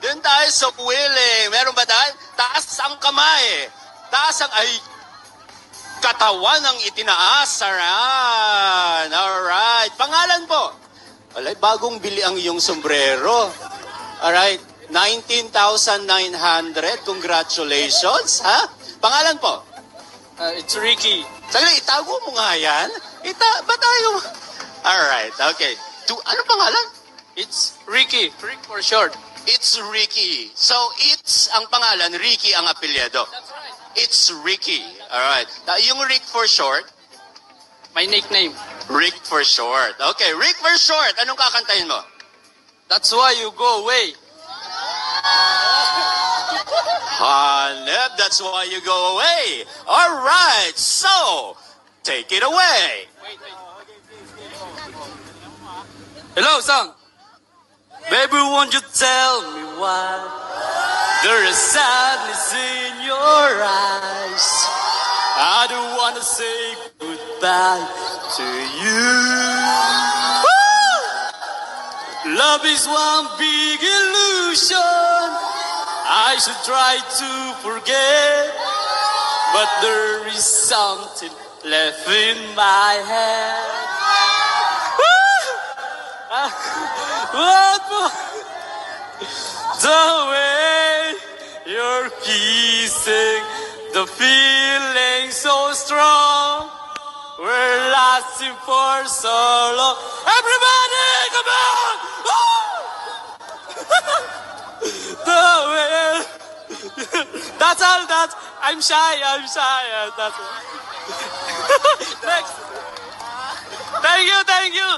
Doon tayo sa willing. Meron ba tayo? Taas ang kamay. Taas ang, ay, katawan ang itinaas. Alright. Pangalan po. Alay, bagong bili ang iyong sombrero. Alright. 19,900. Congratulations, ha? Pangalan po? It's Ricky. Sagli, itago mo nga yan. Ba tayo? Alright, okay. Ano pangalan? It's Ricky. Rick for short. It's Ricky. So, it's ang pangalan, Ricky ang apelyido. That's right. It's Ricky. Alright. Yung Rick for short? My nickname. Rick for short. Okay, Rick for short. Anong kakantahin mo? That's why you go away. Hanep, that's why you go away. Alright, so, take it away. Hello, son. Baby, won't you tell me why there is sadness in your eyes? I don't want to say goodbye to you. Woo! Love is one big illusion. I should try to forget, but there is something left in my head. What more? The way you're kissing, the feeling so strong. We're lasting for so long. Everybody, come on! The way. That's all. I'm shy. That's all. Next. Thank you.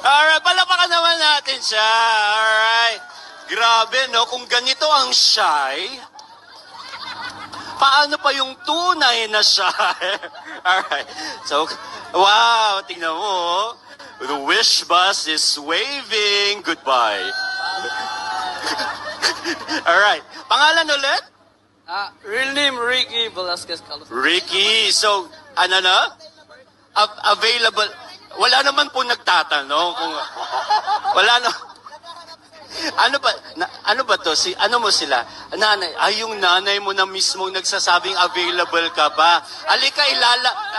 Alright, palapakan naman natin siya. Alright. Grabe, no? Kung ganito ang shy, paano pa yung tunay na shy? Alright. So, wow, tingnan mo. The wish bus is waving goodbye. Alright. Pangalan ulit? Real name Ricky Velasquez Carlos. Ricky. So, ano na? Available. Wala naman po nagtatanong kung wala na. Ano ba to? Ano mo sila? Nanay, yung nanay mo na mismo nagsasabing available ka ba? Alika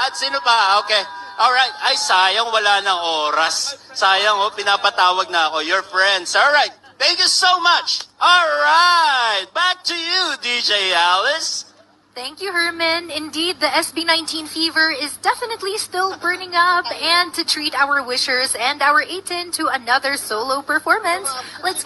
at sino pa? Okay. Alright. Ay, sayang wala ng oras. Sayang pinapatawag na ako. Your friends. Alright. Thank you so much. Alright. Back to you, DJ Alice. Thank you, Herman. Indeed, the SB19 fever is definitely still burning up. And to treat our wishers and our 18 to another solo performance, let's